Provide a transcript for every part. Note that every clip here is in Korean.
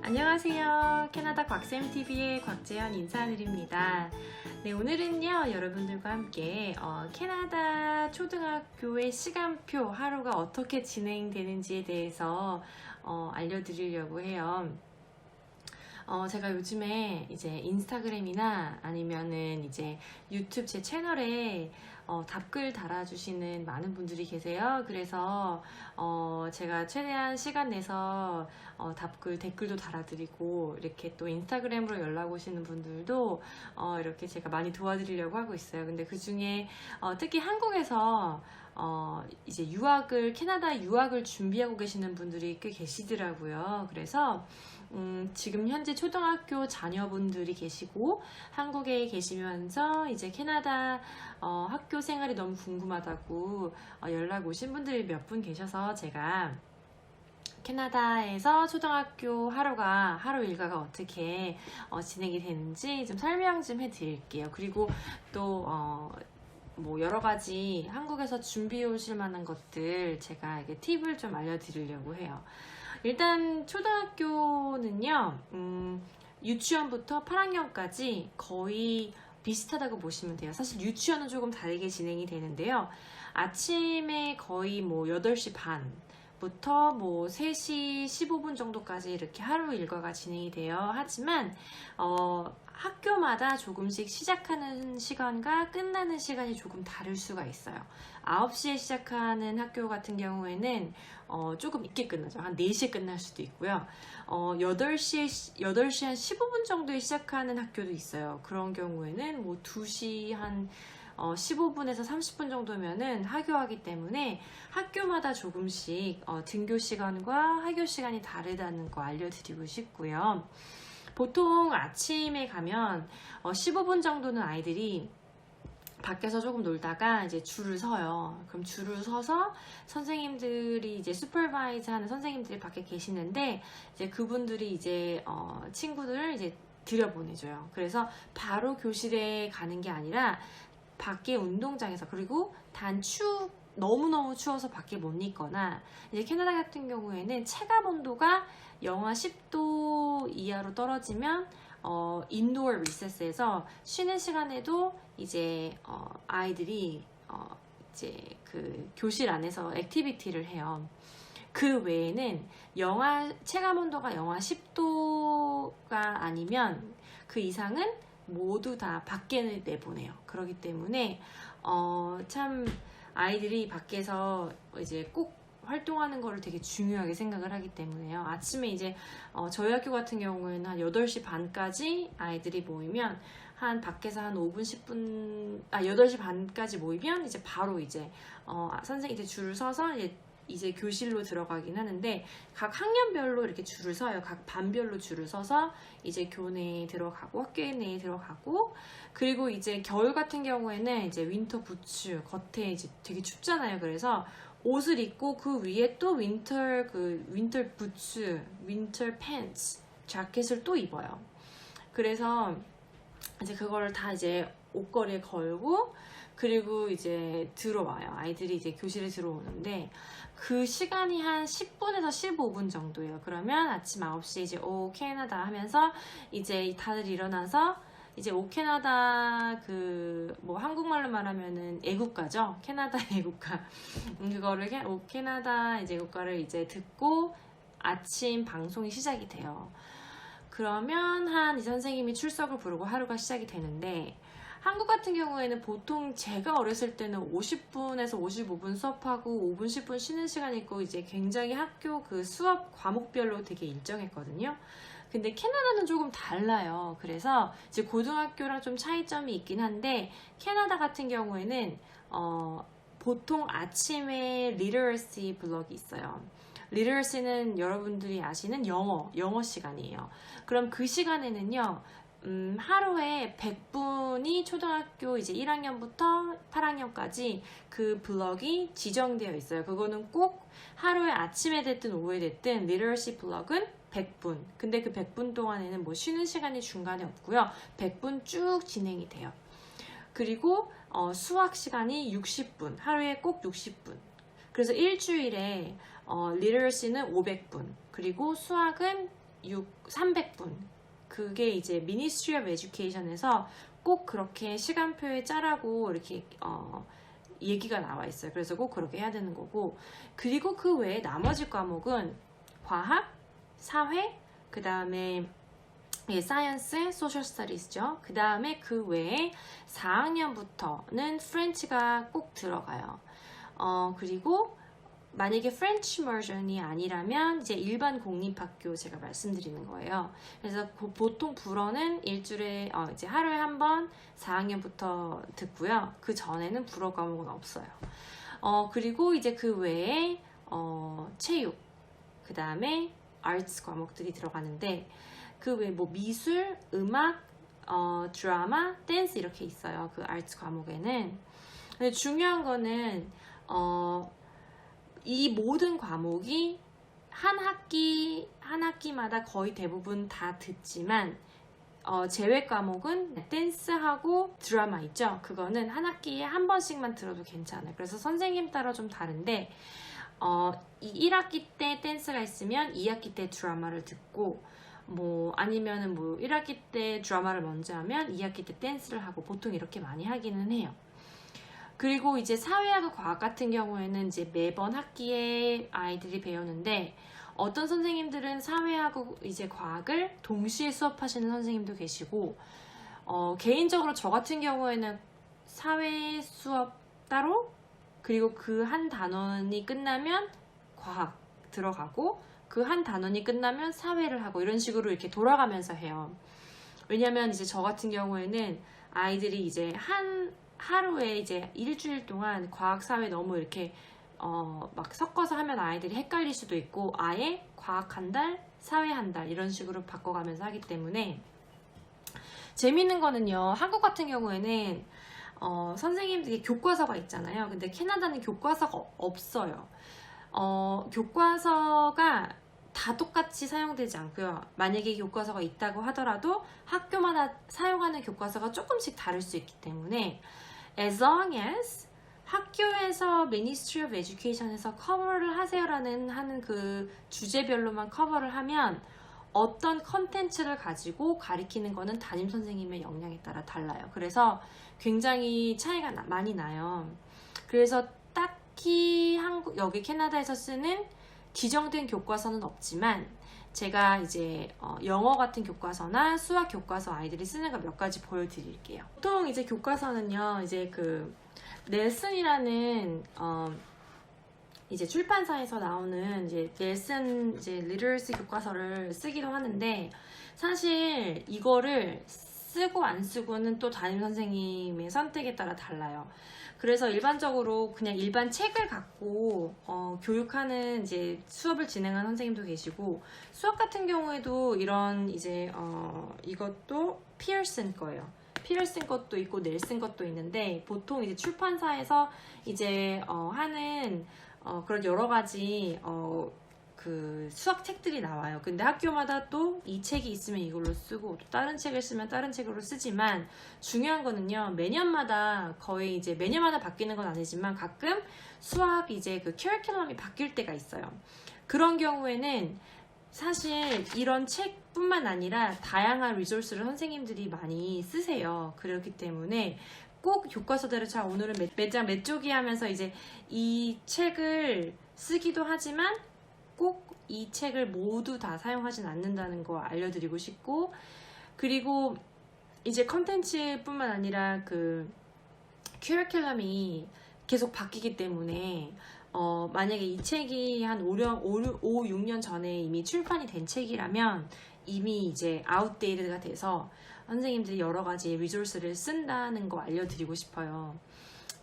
안녕하세요. 캐나다 곽쌤TV의 곽재현 인사드립니다. 네, 오늘은요, 여러분들과 함께 캐나다 초등학교의 시간표 하루가 어떻게 진행되는지에 대해서 알려드리려고 해요. 제가 요즘에 이제 인스타그램이나 아니면은 이제 유튜브 제 채널에 답글 달아주시는 많은 분들이 계세요. 그래서 제가 최대한 시간 내서 답글, 댓글도 달아드리고 이렇게 또 인스타그램으로 연락 오시는 분들도 이렇게 제가 많이 도와드리려고 하고 있어요. 근데 그 중에 특히 한국에서 이제 캐나다 유학을 준비하고 계시는 분들이 꽤 계시더라고요. 그래서 지금 현재 초등학교 자녀분들이 계시고 한국에 계시면서 이제 캐나다 학교 생활이 너무 궁금하다고 연락 오신 분들이 몇 분 계셔서 제가 캐나다에서 초등학교 하루 일과가 어떻게 진행이 되는지 좀 설명 좀 해드릴게요. 그리고 또 뭐 여러 가지 한국에서 준비해 오실 만한 것들 제가 이게 팁을 좀 알려드리려고 해요. 일단 초등학교는요, 유치원부터 8학년까지 거의 비슷하다고 보시면 돼요. 사실 유치원은 조금 다르게 진행이 되는데요. 아침에 거의 뭐 8시 반부터 뭐 3시 15분 정도까지 이렇게 하루 일과가 진행이 돼요. 하지만 학교마다 조금씩 시작하는 시간과 끝나는 시간이 조금 다를 수가 있어요. 9시에 시작하는 학교 같은 경우에는 조금 늦게 끝나죠. 한 4시에 끝날 수도 있고요. 8시 한 15분 정도에 시작하는 학교도 있어요. 그런 경우에는 뭐 2시 한 15분에서 30분 정도면은 하교하기 때문에 학교마다 조금씩 등교 시간과 하교 시간이 다르다는 거 알려드리고 싶고요. 보통 아침에 가면 15분 정도는 아이들이 밖에서 조금 놀다가 이제 줄을 서요. 그럼 줄을 서서 선생님들이 이제 슈퍼바이즈 하는 선생님들이 밖에 계시는데 이제 그분들이 이제 친구들을 이제 들여보내줘요. 그래서 바로 교실에 가는 게 아니라 밖에 운동장에서, 그리고 너무너무 추워서 밖에 못 있거나, 이제 캐나다 같은 경우에는 체감 온도가 영하 10도 이하로 떨어지면 인도어 리세스에서 쉬는 시간에도 이제 아이들이 이제 그 교실 안에서 액티비티를 해요. 그 외에는 체감 온도가 영하 10도가 아니면 그 이상은 모두 다 밖에 내보내요. 그렇기 때문에 참 아이들이 밖에서 이제 꼭 활동하는 거를 되게 중요하게 생각을 하기 때문에요. 아침에 이제 저희 학교 같은 경우에는 한 8시 반까지 아이들이 모이면 밖에서 한 5분 10분 8시 반까지 모이면 이제 바로 이제 선생님이 줄을 서서 이제 교실로 들어가긴 하는데, 각 학년별로 이렇게 줄을 서요. 각 반별로 줄을 서서 이제 교내에 들어가고 학교 내에 들어가고, 그리고 이제 겨울 같은 경우에는 이제 윈터 부츠, 겉에 이제 되게 춥잖아요. 그래서 옷을 입고 그 위에 또 윈터 부츠, 윈터 팬츠, 자켓을 또 입어요. 그래서 이제 그거를 다 이제 옷걸이에 걸고, 그리고 이제 들어와요. 아이들이 이제 교실에 들어오는데 그 시간이 한 10분에서 15분 정도예요. 그러면 아침 9시에 이제 오 캐나다 하면서 이제 다들 일어나서 이제 오 캐나다 뭐 한국말로 말하면은 애국가죠. 캐나다 애국가. 그거를 오 캐나다 이제 애국가를 이제 듣고 아침 방송이 시작이 돼요. 그러면 이 선생님이 출석을 부르고 하루가 시작이 되는데, 한국 같은 경우에는 보통 제가 어렸을 때는 50분에서 55분 수업하고 5분 10분 쉬는 시간이 있고, 이제 굉장히 학교 그 수업 과목별로 되게 일정했거든요. 근데 캐나다는 조금 달라요. 그래서 이제 고등학교랑 좀 차이점이 있긴 한데, 캐나다 같은 경우에는 보통 아침에 리터러시 블럭이 있어요. 리터러시는 여러분들이 아시는 영어 시간이에요. 그럼 그 시간에는요, 하루에 100분이 초등학교 이제 1학년부터 8학년까지 그 블럭이 지정되어 있어요. 그거는 꼭 하루에 아침에 됐든 오후에 됐든 리터러시 블럭은 100분. 근데 그 100분 동안에는 뭐 쉬는 시간이 중간에 없고요. 100분 쭉 진행이 돼요. 그리고 수학 시간이 60분. 하루에 꼭 60분. 그래서 일주일에 리터러시는 500분, 그리고 수학은 300분. 그게 이제 Ministry of Education에서 꼭 그렇게 시간표에 짜라고 이렇게 얘기가 나와 있어요. 그래서 꼭 그렇게 해야 되는 거고, 그리고 그 외에 나머지 과목은 과학, 사회, 그 다음에 사이언스, 소셜 스터디스죠. 그 다음에 그 외에 4학년부터는 프렌치가 꼭 들어가요. 그리고 만약에 프렌치 버전이 아니라면 이제 일반 공립학교 제가 말씀드리는 거예요. 그래서 보통 불어는 일주일에 이제 하루에 한 번 4학년부터 듣고요. 그 전에는 불어 과목은 없어요. 그리고 이제 그 외에 체육, 그 다음에 아트스 과목들이 들어가는데, 그 외에 뭐 미술, 음악, 드라마, 댄스 이렇게 있어요. 그 아트스 과목에는. 근데 중요한 거는 이 모든 과목이 한 학기마다 거의 대부분 다 듣지만, 제외 과목은 댄스하고 드라마 있죠. 그거는 한 학기에 한 번씩만 들어도 괜찮아요. 그래서 선생님 따라 좀 다른데, 1학기 때 댄스가 있으면 2학기 때 드라마를 듣고, 뭐 아니면은 뭐 1학기 때 드라마를 먼저 하면 2학기 때 댄스를 하고, 보통 이렇게 많이 하기는 해요. 그리고 이제 사회하고 과학 같은 경우에는 이제 매번 학기에 아이들이 배우는데, 어떤 선생님들은 사회하고 이제 과학을 동시에 수업하시는 선생님도 계시고, 개인적으로 저 같은 경우에는 사회 수업 따로, 그리고 그 한 단원이 끝나면 과학 들어가고, 그 한 단원이 끝나면 사회를 하고, 이런 식으로 이렇게 돌아가면서 해요. 왜냐면 이제 저 같은 경우에는 아이들이 이제 하루에 이제 일주일 동안 과학, 사회 너무 이렇게 막 섞어서 하면 아이들이 헷갈릴 수도 있고, 아예 과학 한 달, 사회 한 달 이런 식으로 바꿔가면서 하기 때문에 재밌는 거는요, 한국 같은 경우에는 선생님들이 교과서가 있잖아요. 근데 캐나다는 교과서가 없어요. 교과서가 다 똑같이 사용되지 않고요. 만약에 교과서가 있다고 하더라도 학교마다 사용하는 교과서가 조금씩 다를 수 있기 때문에, as long as 학교에서 Ministry of Education에서 커버를 하는 그 주제별로만 커버를 하면, 어떤 컨텐츠를 가지고 가리키는 거는 담임 선생님의 역량에 따라 달라요. 그래서 굉장히 차이가 많이 나요. 그래서 딱히 여기 캐나다에서 쓰는 지정된 교과서는 없지만, 제가 이제 영어 같은 교과서나 수학 교과서 아이들이 쓰는 거 몇 가지 보여드릴게요. 보통 이제 교과서는요, 이제 그 넬슨이라는 이제 출판사에서 나오는 이제 넬슨 이제 리터러시 교과서를 쓰기도 하는데, 사실 이거를 쓰고 안 쓰고는 또 담임 선생님의 선택에 따라 달라요. 그래서 일반적으로 그냥 일반 책을 갖고 교육하는 이제 수업을 진행하는 선생님도 계시고, 수학 같은 경우에도 이런 이제 이것도 피어슨 거예요. 피어슨 것도 있고 넬슨 것도 있는데, 보통 이제 출판사에서 이제 하는 그런 여러 가지 그 수학 책들이 나와요. 근데 학교마다 또 이 책이 있으면 이걸로 쓰고, 또 다른 책을 쓰면 다른 책으로 쓰지만, 중요한 거는요, 매년마다 거의 이제 매년마다 바뀌는 건 아니지만 가끔 수학 이제 그 커리큘럼이 바뀔 때가 있어요. 그런 경우에는 사실 이런 책뿐만 아니라 다양한 리소스를 선생님들이 많이 쓰세요. 그렇기 때문에 꼭 교과서대로 자, 오늘은 몇 장 몇 쪽이 하면서 이제 이 책을 쓰기도 하지만, 꼭 이 책을 모두 다 사용하진 않는다는 거 알려드리고 싶고, 그리고 이제 컨텐츠뿐만 아니라 그 커리큘럼이 계속 바뀌기 때문에 만약에 이 책이 한 5, 6년 전에 이미 출판이 된 책이라면 이미 이제 아웃데이트가 돼서 선생님들이 여러 가지 리소스를 쓴다는 거 알려드리고 싶어요.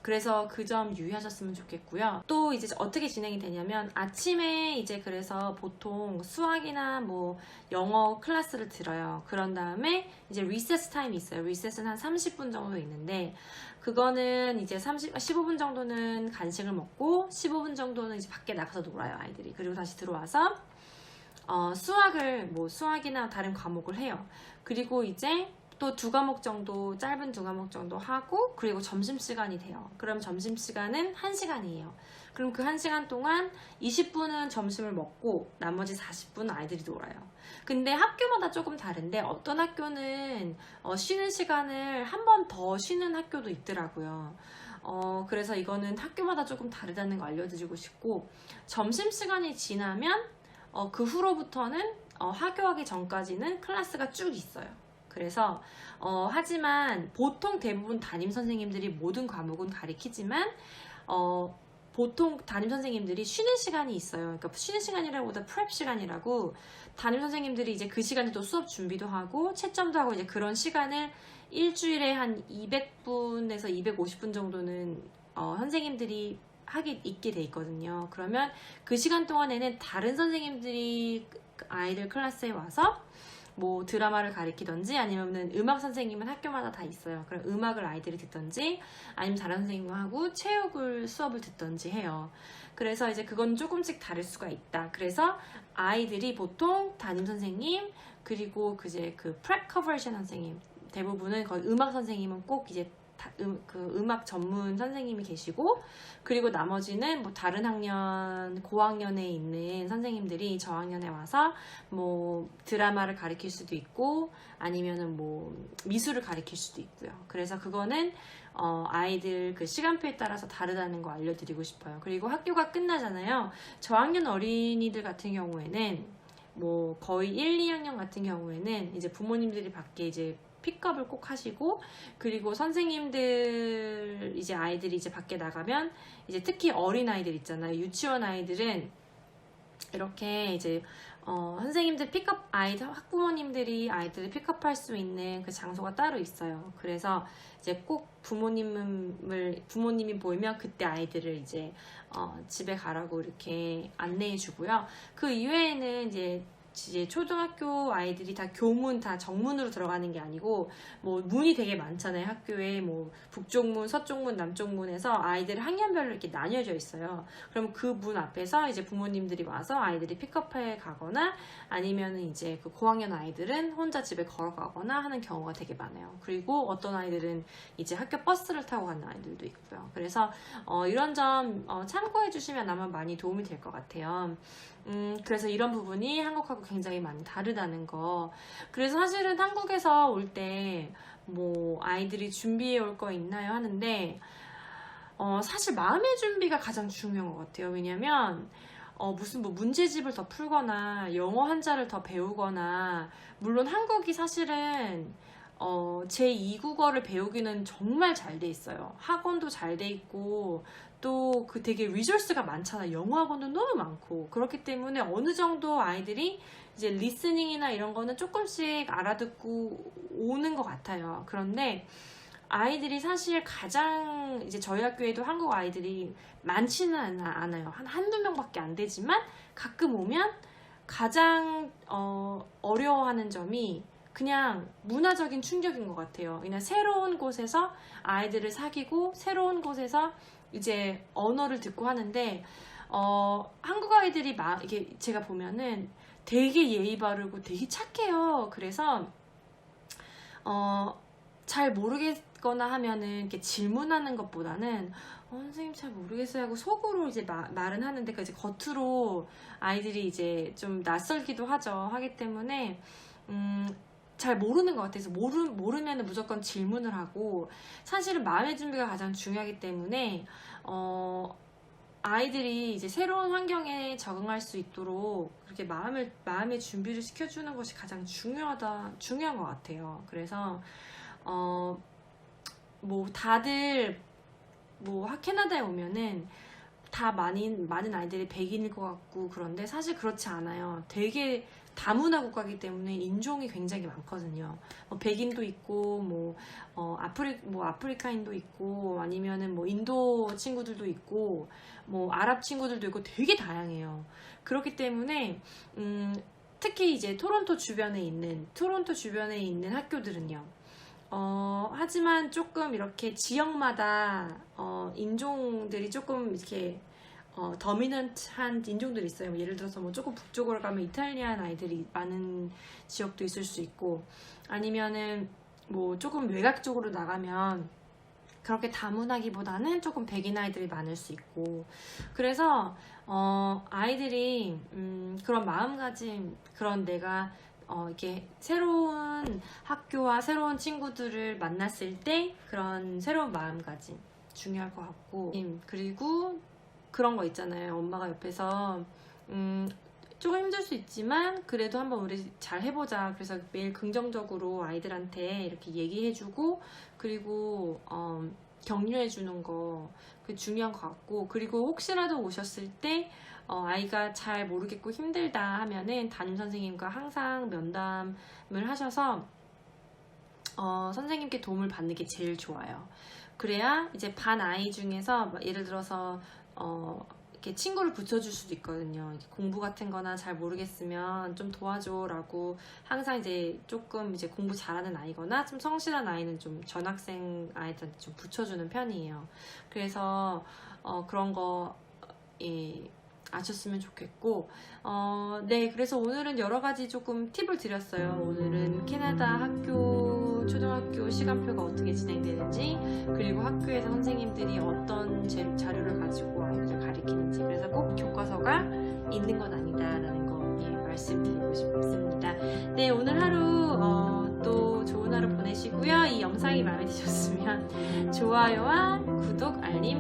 그래서 그 점 유의하셨으면 좋겠고요. 또 이제 어떻게 진행이 되냐면, 아침에 이제 그래서 보통 수학이나 뭐 영어 클래스를 들어요. 그런 다음에 이제 리세스 타임이 있어요. 리세스는 한 30분 정도 있는데, 그거는 이제 15분 정도는 간식을 먹고 15분 정도는 이제 밖에 나가서 놀아요, 아이들이. 그리고 다시 들어와서 수학이나 다른 과목을 해요. 그리고 이제 또 2과목 정도, 짧은 2과목 정도 하고, 그리고 점심시간이 돼요. 그럼 점심시간은 1시간이에요. 그럼 그 1시간 동안 20분은 점심을 먹고 나머지 40분은 아이들이 놀아요. 근데 학교마다 조금 다른데 어떤 학교는 쉬는 시간을 한 번 더 쉬는 학교도 있더라고요. 그래서 이거는 학교마다 조금 다르다는 거 알려드리고 싶고, 점심시간이 지나면 그 후로부터는 하교하기 전까지는 클래스가 쭉 있어요. 그래서 하지만 보통 대부분 담임 선생님들이 모든 과목은 가르치지만 보통 담임 선생님들이 쉬는 시간이 있어요. 그러니까 쉬는 시간이라고보다 프랩 시간이라고, 담임 선생님들이 이제 그 시간에 또 수업 준비도 하고 채점도 하고, 이제 그런 시간을 일주일에 한 200분에서 250분 정도는 선생님들이 있게 돼 있거든요. 그러면 그 시간 동안에는 다른 선생님들이 아이들 클래스에 와서 뭐 드라마를 가르치던지, 아니면은 음악 선생님은 학교마다 다 있어요. 그럼 음악을 아이들이 듣던지, 아니면 다른 선생님하고 체육을 수업을 듣던지 해요. 그래서 이제 그건 조금씩 다를 수가 있다. 그래서 아이들이 보통 담임 선생님, 그리고 그제 그 프랩 커버레이션 선생님, 대부분은 거의 음악 선생님은 꼭 이제 그 음악 전문 선생님이 계시고, 그리고 나머지는 뭐 다른 학년, 고학년에 있는 선생님들이 저학년에 와서 뭐 드라마를 가르칠 수도 있고, 아니면은 뭐 미술을 가르칠 수도 있고요. 그래서 그거는 아이들 그 시간표에 따라서 다르다는 거 알려드리고 싶어요. 그리고 학교가 끝나잖아요. 저학년 어린이들 같은 경우에는 뭐 거의 1, 2학년 같은 경우에는 이제 부모님들이 밖에 이제 픽업을 꼭 하시고, 그리고 선생님들 이제 아이들이 이제 밖에 나가면, 이제 특히 어린 아이들 있잖아요. 유치원 아이들은 이렇게 이제 선생님들 픽업, 아이들 학부모님들이 아이들을 픽업할 수 있는 그 장소가 따로 있어요. 그래서 이제 꼭 부모님이 보이면 그때 아이들을 이제 집에 가라고 이렇게 안내해 주고요. 그 이외에는 이제 초등학교 아이들이 다 교문, 다 정문으로 들어가는 게 아니고, 뭐 문이 되게 많잖아요. 학교에 뭐 북쪽문, 서쪽문, 남쪽문에서 아이들 학년별로 이렇게 나뉘어져 있어요. 그럼 그 문 앞에서 이제 부모님들이 와서 아이들이 픽업해 가거나, 아니면은 이제 그 고학년 아이들은 혼자 집에 걸어가거나 하는 경우가 되게 많아요. 그리고 어떤 아이들은 이제 학교 버스를 타고 가는 아이들도 있고요. 그래서 이런 점 참고해 주시면 아마 많이 도움이 될 것 같아요. 그래서 이런 부분이 한국하고 굉장히 많이 다르다는 거. 그래서 사실은 한국에서 올 때 뭐 아이들이 준비해 올 거 있나요 하는데, 사실 마음의 준비가 가장 중요한 것 같아요. 왜냐면 무슨 뭐 문제집을 더 풀거나 영어 한자를 더 배우거나, 물론 한국이 사실은 제2국어를 배우기는 정말 잘 돼 있어요. 학원도 잘 돼 있고, 또 그 되게 리소스가 많잖아요. 영어 학원도 너무 많고. 그렇기 때문에 어느 정도 아이들이 이제 리스닝이나 이런 거는 조금씩 알아듣고 오는 것 같아요. 그런데 아이들이 사실 가장, 이제 저희 학교에도 한국 아이들이 많지는 않아요. 한두 명밖에 안 되지만, 가끔 오면 가장 어려워하는 점이 그냥 문화적인 충격인 것 같아요. 그냥 새로운 곳에서 아이들을 사귀고, 새로운 곳에서 이제 언어를 듣고 하는데, 한국 아이들이 이게 제가 보면은 되게 예의 바르고 되게 착해요. 그래서 잘 모르겠거나 하면은 이렇게 질문하는 것보다는 선생님 잘 모르겠어요 하고 속으로 이제 말은 하는데, 그 이제 겉으로 아이들이 이제 좀 낯설기도 하기 때문에 잘 모르는 것 같아서 모르면 무조건 질문을 하고, 사실은 마음의 준비가 가장 중요하기 때문에 아이들이 이제 새로운 환경에 적응할 수 있도록 그렇게 마음의 준비를 시켜주는 것이 가장 중요한 것 같아요. 그래서 뭐 다들 뭐 캐나다에 오면은 다 많은 아이들이 백인일 것 같고, 그런데 사실 그렇지 않아요. 되게 다문화 국가이기 때문에 인종이 굉장히 많거든요. 백인도 있고, 뭐 아프리카인도 있고, 아니면은 뭐 인도 친구들도 있고, 뭐 아랍 친구들도 있고, 되게 다양해요. 그렇기 때문에 특히 이제 토론토 주변에 있는 학교들은요. 하지만 조금 이렇게 지역마다 인종들이 조금 이렇게 더미넌트한 인종들이 있어요. 예를 들어서 뭐 조금 북쪽으로 가면 이탈리안 아이들이 많은 지역도 있을 수 있고, 아니면은 뭐 조금 외곽 쪽으로 나가면 그렇게 다문화기보다는 조금 백인 아이들이 많을 수 있고, 그래서 아이들이 그런 마음가짐, 그런 내가 이렇게 새로운 학교와 새로운 친구들을 만났을 때 그런 새로운 마음가짐 중요할 것 같고, 그리고 그런 거 있잖아요. 엄마가 옆에서 조금 힘들 수 있지만 그래도 한번 우리 잘 해보자. 그래서 매일 긍정적으로 아이들한테 이렇게 얘기해주고, 그리고 격려해주는 거, 그게 중요한 것 같고, 그리고 혹시라도 오셨을 때 아이가 잘 모르겠고 힘들다 하면은 담임선생님과 항상 면담을 하셔서 선생님께 도움을 받는 게 제일 좋아요. 그래야 이제 반 아이 중에서 예를 들어서 이렇게 친구를 붙여줄 수도 있거든요. 공부 같은 거나 잘 모르겠으면 좀 도와줘 라고 항상 이제 조금 이제 공부 잘하는 아이거나 좀 성실한 아이는 좀 전학생 아이들한테 좀 붙여주는 편이에요. 그래서 그런 거 아셨으면 좋겠고, 네, 그래서 오늘은 여러 가지 조금 팁을 드렸어요. 오늘은 캐나다 학교, 초등학교 시간표가 어떻게 진행되는지, 그리고 학교에서 선생님들이 어떤 자료를 가지고 아이들을 가리키는지, 그래서 꼭 교과서가 있는 건 아니다라는 거 말씀드리고 싶습니다. 네, 오늘 하루 또 좋은 하루 보내시고요. 이 영상이 마음에 드셨으면 좋아요와 구독, 알림